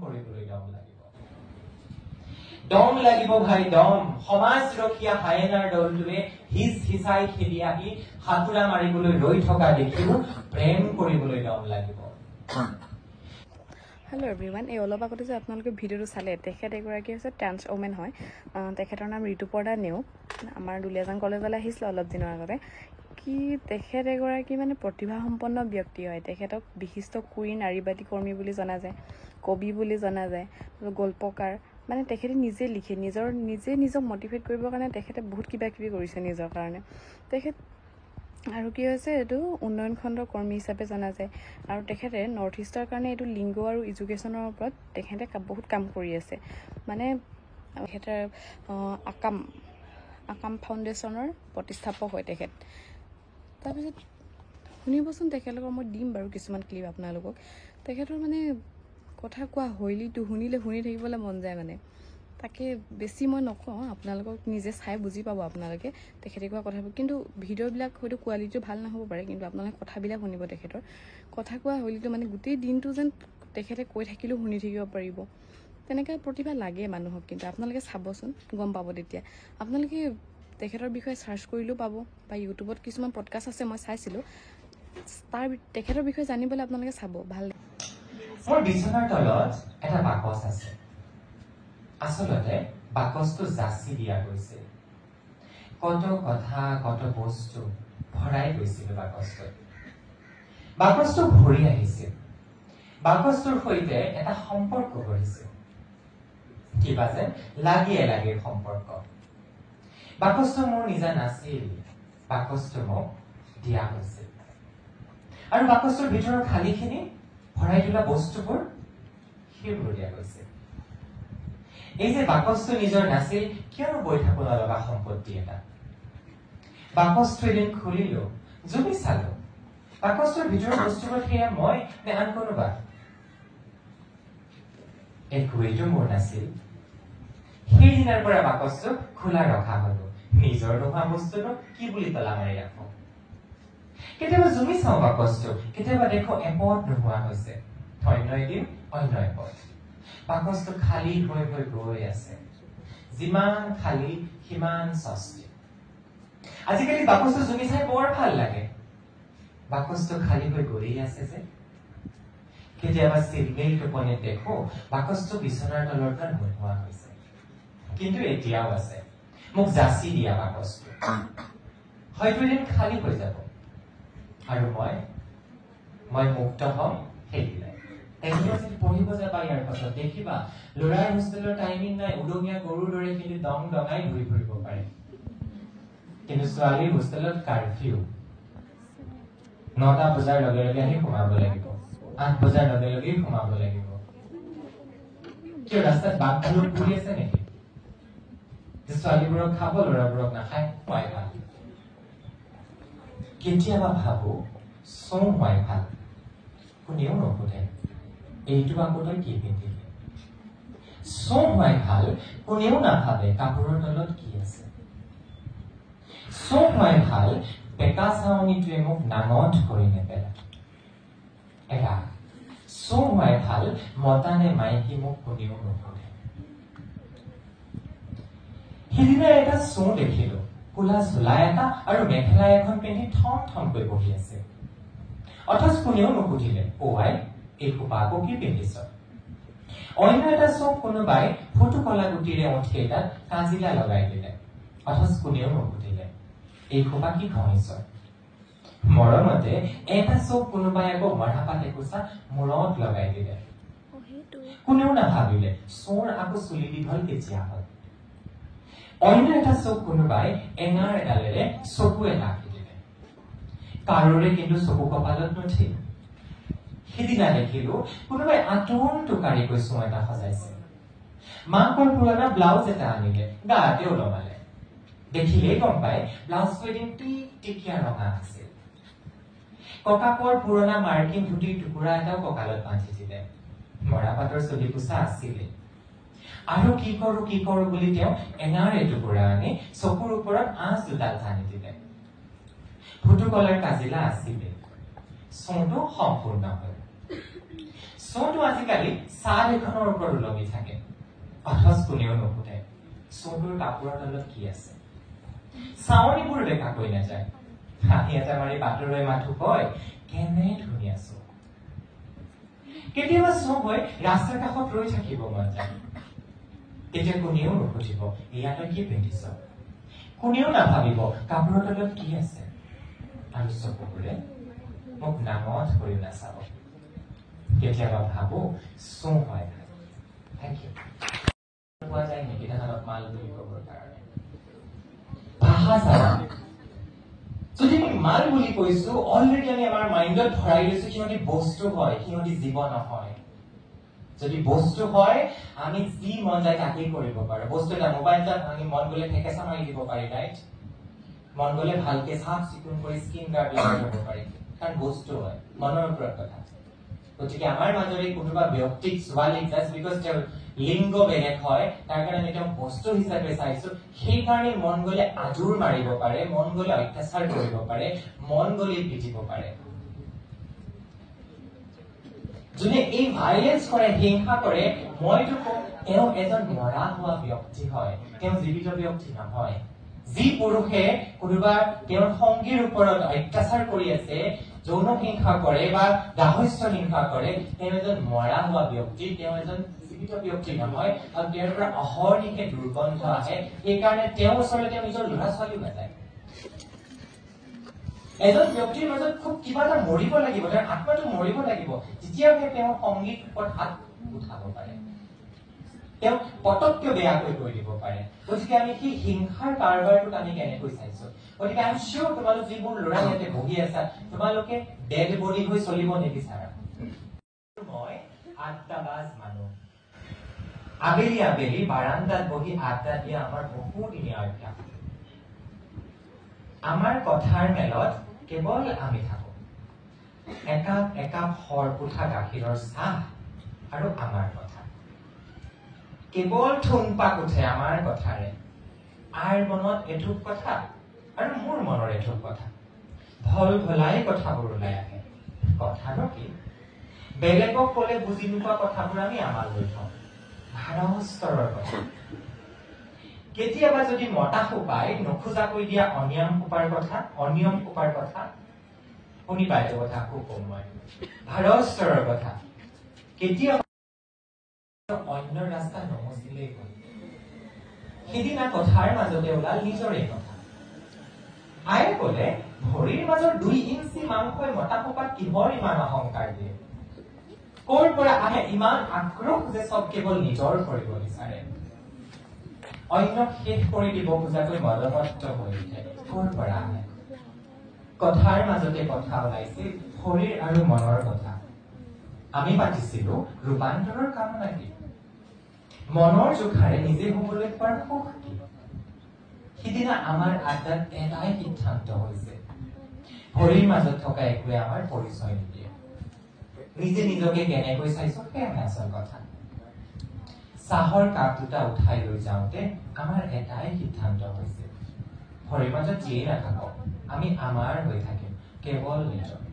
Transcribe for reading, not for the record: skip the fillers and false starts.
কৰিবলৈ দম লাগিব। দম লাগিব ভাই দম। সমাজ ৰখীয়া হায়েনাৰ দলটোৱে হিচাই খেদি আহি হাতুৰা মাৰিবলৈ ৰৈ থকা দেখিও প্ৰেম কৰিবলৈ দম লাগিব। হেল্ল' এভৰিৱান, এই অলপ আগতে যে আপোনালোকে ভিডিঅ'টো চালে, তেখেত এগৰাকী হৈছে ট্ৰান্স ওমেন হয়। তেখেতৰ নাম ঋতুপৰ্ণা নেওগ। আমাৰ দুলীয়াজান কলেজলৈ আহিছিলে অলপ দিনৰ আগতে। তেখেত এগৰাকী মানে প্ৰতিভাসম্পন্ন ব্যক্তি হয়। তেখেতক বিশিষ্ট কুইন, নাৰীবাদী কৰ্মী বুলি জনা যায়, কবি বুলি জনা যায়, গল্পকাৰ। মানে তেখেতে নিজে লিখে, নিজক মটিভেট কৰিবৰ কাৰণে তেখেতে বহুত কিবা কিবি কৰিছে নিজৰ কাৰণে। তেখেত আৰু কি হৈছে, এইটো উন্নয়ন খণ্ডৰ কৰ্মী হিচাপে জনা যায়। আৰু তেখেতে নৰ্থ ইষ্টৰ কাৰণে এইটো লিংগ আৰু এডুকেশ্যনৰ ওপৰত তেখেতে বহুত কাম কৰি আছে। মানে তেখেতে আকাম ফাউণ্ডেশ্যনৰ প্ৰতিষ্ঠাপক হয় তেখেত। তাৰপিছত শুনিবচোন, তেখেতলোকৰ মই দিম বাৰু কিছুমান ক্লিপ আপোনালোকক। তেখেতৰ মানে কথা কোৱা শৈলীটো শুনি থাকিবলৈ মন যায় মানে। তাকে বেছি মই নকওঁ, আপোনালোকক নিজে চাই বুজি পাব আপোনালোকে তেখেতে কোৱা কথাবোৰ। কিন্তু ভিডিঅ'বিলাক হয়তো কোৱালিটিটো ভাল নহ'ব পাৰে, কিন্তু আপোনালোকে কথাবিলাক শুনিব। তেখেতৰ কথা কোৱা শৈলীটো মানে গোটেই দিনটো যেন তেখেতে কৈ থাকিলেও শুনি থাকিব পাৰিব। তেনেকৈ প্ৰতিভা লাগে মানুহক। কিন্তু আপোনালোকে চাবচোন, গম পাব তেতিয়া। আপোনালোকে তেখেতৰ বিষয়ে চাৰ্চ কৰিলেও পাব, বা ইউটিউবত কিছুমান পডকাষ্ট আছে, মই চাইছিলোঁ। তেখেতৰ বিষয়ে জানিবলৈ আপোনালোকে চাব, ভাল। মোৰ বিছনাৰ তলত এটা বাকচ আছে। আচলতে বাকচটো যাচি দিয়া গৈছিল। কত কথা, কত বস্তু ভৰাই গৈছিল বাকচটোত। বাকচটো ভৰি আহিছিল। বাকচটোৰ সৈতে এটা সম্পৰ্ক গঢ়িছিল, কিবা যেন লাগিৰ সম্পৰ্ক। বাকচটো মোৰ নিজা নাছিল, বাকচটো মোক দিয়া হৈছিল। আৰু বাকচটোৰ ভিতৰৰ খালীখিনি ভৰাই তোলা বস্তুবোৰ সেইবোৰ দিয়া গৈছিল। এই যে বাকচটো নিজৰ নাছিল, কিয়নো বৈ থাকো নলগা সম্পত্তি এটা। বাকচটো এদিন খুলিলো, জুমি চালো, বাকচটোৰ ভিতৰৰ বস্তুবোৰ সেয়া মই নে আন কোনোবা? একোৱেইটো মোৰ নাছিল। সেইদিনাৰ পৰা বাকচটো খোলা ৰখা হলো। নিজৰ নোহোৱা বস্তুটো কি বুলি তলা মাৰি ৰাখো। কেতিয়াবা জুমি চাওঁ বাকচটো, কেতিয়াবা দেখো এপদ নোহোৱা হৈছে। অন্য এদিন অন্য এপদ। বাকচটো খালী হৈ গৈ আছে। যিমান খালী সিমান সস্তি। আজিকালি বাকচটো জুমি চাই বৰ ভাল লাগে। বাকচটো খালী হৈ গৈয়ে আছে যে। কেতিয়াবা চিলমিল টোপনিত দেখো বাকচটো বিছনাৰ তলৰ পৰা নোহোৱা হৈছে। কিন্তু এতিয়াও আছে, মোক যাচি দিয়া বাকচটো। হয়তো এদিন খালী হৈ যাব, আৰু মই মুক্ত হম সেইদিনাই। পঢ়িব যাবা ইয়াৰ পাছত দেখিবা ল'ৰাৰ হোষ্টেলৰ টাইমিং নাই, উদঙীয়া গৰুৰ দৰে কিন্তু দং দঙাই ঘূৰি ফুৰিব পাৰে। কিন্তু ছোৱালীৰ হোষ্টেলত কাৰফিউ। 9টা বজাৰ লগে লগে আহি সোমাব লাগিব, 8 বজাৰ লগে লগেই সোমাব লাগিব। কিয় ৰাস্তাত বাঘ ভালুক ঘূৰি আছে নেকি? ছোৱালীবোৰক খাব, ল'ৰাবোৰক নাখায়, খোৱাই ভাল। কেতিয়াবা ভাবো চৌ হোৱাই ভাল। কোনেও নুসুধে এইটো আকৌ তই কি পিন্ধিলি। চৌ হোৱাই ভাল, কোনেও নাভাবে কাপোৰৰ তলত কি আছে। চৌ হোৱাই ভাল, বেকা চাৱনীটোৱে মোক নাঙঠ কৰি নেপেলায়। চৌ হোৱাই ভাল, মতা নে মাইকী মোক কোনেও নুসুধে। সিদিনা এটা চৌ দেখিলো, কোলা চোলা এটা আৰু মেখেলা এখন পিন্ধি থমকৈ বহি আছে। অথচ কোনেও নুসুধিলে, আই এই খোপা আকৌ কি পিন্ধিছ? অন্য এটা চৌ কোনোবাই ফুটু কলা গুটিৰে মুঠি এটাত কাজিলা লগাই দিলে। অথচ কোনেও নুসুধিলে, এই খোপা কি ঘঁহিছ? মৰমতে এটা চৌ কোনোবাই আকৌ মৰাপাত একোচা মূৰত লগাই দিলে। কোনেও নাভাবিলে চৌৰ আকৌ চুলি দীঘল কেতিয়া হল। অন্য এটা চৌ কোনোবাই এঙাৰ এডালেৰে চকু এটা আঁকি দিলে। কাৰোৰে কিন্তু চকু কপালত নুঠিল। সিদিনা দেখিলো কোনোবাই আতোন টোকাৰিকৈ চৌ এটা সজাইছে। মাকৰ পুৰণা ব্লাউজ এটা আনিলে, গাতেও লগালে। দেখিলেই গম পায় ব্লাউজটো এদিন টিকটিকীয়া ৰঙা আছিল। ককাকৰ পুৰণা মাৰ্কিন ধুতিৰ টুকুৰা এটাও কঁকালত বান্ধি দিলে। মৰাপাতৰ চুলি কোচা আছিলে। আৰু কি কৰো বুলি তেওঁ এঙাৰ এটুকুৰা আনি চকুৰ ওপৰত আঁচ দুডাল টানি দিলে। ফুটু কলাৰ কাজিলা আছিলে, চৌটো সম্পূৰ্ণ হল। চোৰটো আজিকালি চাহ এখনৰ ওপৰত ওলমি থাকে অথচ কোনেও নুসুধে চোৰটোৰ কাপোৰৰ তলত কি আছে চাৱনীবোৰ দেখা কৈ নাযায় হাঁহি এটা মাৰি বাটলৈ মাথো কয় কেনে ধুনীয়া চোৰ কেতিয়াবা চোৰ হৈ ৰাস্তাৰ কাষত ৰৈ থাকিব মন যায় তেতিয়া কোনেও নুসুধিব ইয়ালৈ কি পিন্ধিছ কোনেও নাভাবিব কাপোৰৰ তলত কি আছে আৰু চকুবোৰে মোক নামত কৰি নাচাব কেতিয়াবা ভাবো চোৰ হয় থেংক ইউ পোৱা যায় নেকি তাহাঁতক মাল বুলি ক'বৰ কাৰণে ভাষা চাবা যদি আমি মাল বুলি কৈছো অলৰেডি আমি আমাৰ মাইণ্ডত ভৰাই লৈছো সিহঁতি বস্তু হয় সিহঁতি জীৱ নহয় যদি বস্তু হয় আমি যি মন যায় তাকেই কৰিব পাৰো বস্তু এটা মোবাইল এটা ভাঙি মন গলে ঠেকেচা মাৰি দিব পাৰি ৰাইট মন গলে ভালকে চাফ চিকুণ কৰি স্কিন গাৰ্ড লগাই ল'ব পাৰি কাৰণ বস্তু হয় মনৰ ওপৰত কথা গতিকে আমাৰ মাজৰে কোনোবা ব্যক্তিক ছোৱালীক জাষ্ট বিকজ তেওঁৰ লিংগ বেলেগ হয় তাৰ কাৰণে আমি তেওঁক বস্তু হিচাপে চাইছো সেইকাৰণে মন গলে আজুৰ মাৰিব পাৰে মন গলে অত্যাচাৰ কৰিব পাৰে মন গলে পিটিব পাৰে যোনে এই ভাইলেন্স কৰে হিংসা কৰে মইতো কওঁ তেওঁ এজন মৰা হোৱা ব্যক্তি হয় তেওঁ জীৱিত ব্যক্তি নহয় যি পুৰুষে কোনোবা তেওঁৰ সংগীৰ ওপৰত অত্যাচাৰ কৰি আছে যৌন হিংসা কৰে বা দাহস্য হিংসা কৰে তেওঁ এজন মৰা হোৱা ব্যক্তি তেওঁ এজন জীৱিত ব্যক্তি নহয় আৰু তেওঁৰ পৰা অহৰ্নিশে দুৰ্গন্ধ আহে সেইকাৰণে তেওঁৰ ওচৰলৈ তেওঁ নিজৰ ল'ৰা ছোৱালীও নাযায় এজন ব্যক্তিৰ মাজত খুব কিবা এটা মৰিব লাগিব তেওঁৰ আত্মাটো মৰিব লাগিব তেতিয়াহে তেওঁ সংগীত ওপৰত হাত উঠাব পাৰে তেওঁ পটককে বেয়াকৈ কৈ দিব পাৰে গতিকে আমি সেই হিংসাৰ কাৰবাৰটোত আমি কেনেকৈ চাইছো গতিকে আই এম চিয়ৰ তোমালোক যিবোৰ ল'ৰা ইয়াতে বহি আছা তোমালোকে ডেড বডি হৈ চলিব নিবিচাৰা মই আড্ডাবাজ মানুহ আবেলি আবেলি বাৰান্দাত বহি আড্ডা দিয়া আমাৰ বহুদিনীয়া অভ্যাস আমাৰ কথাৰ মেলত কেৱল আমি থাকো একাপ একাপ সৰপুঠা গাখীৰৰ চাহ আৰু আমাৰ কথা কেৱল থুমপাক উঠে আমাৰ কথাৰে আইৰ মনত এঠুক কথা আৰু মোৰ মনৰ এঠুক কথা ভল ভলাই কথাবোৰ ওলাই আহে কথানো কি বেলেগক কলে বুজি নোপোৱা কথাবোৰ আমি আমাৰ লৈ থওঁ ভাৰস্তৰৰ কথা কেতিয়াবা যদি মতা সোপাই নোখোজাকৈ দিয়া অনিয়ম সোপাৰ কথা শুনিবা এইটো কথা খুব কম মই ভাৰস্তৰৰ কথা কেতিয়াবা অন্য ৰাস্তা নমচিলেই হ'ল সিদিনা কথাৰ মাজতে ওলাল নিজৰে কথা আয়ে কলে ভৰিৰ মাজৰ 2 ইঞ্চি মাংসই মতা সোপাক কিহৰ ইমান অহংকাৰ দিয়ে কৰ পৰা আহে ইমান আক্ৰোশ যে সব কেৱল নিজৰ কৰিব বিচাৰে অন্যক শেষ কৰি দিব খোজাকৈ মদমত্ত হৈ উঠে কৰ পৰা আহে কথাৰ মাজতে কথা ওলাইছিল শৰীৰ আৰু মনৰ কথা আমি পাতিছিলো ৰূপান্তৰৰ কামনা কি মনৰ জোখাৰে নিজে হবলৈ পোৱাৰ সুখ কি সিদিনা আমাৰ আড্ডাত এটাই সিদ্ধান্ত হৈছে ভৰিৰ মাজত থকা একোৱে আমাৰ পৰিচয় নিদিয়ে নিজে নিজকে কেনেকৈ চাইছো সেয়াহে আচল কথা চাহৰ কাপ দুটা উঠাই লৈ যাওঁতে আমাৰ এটাই সিদ্ধান্ত হৈছে ভৰিৰ মাজত যিয়েই নাথাকক আমি আমাৰ হৈ থাকিম কেৱল নিজৰ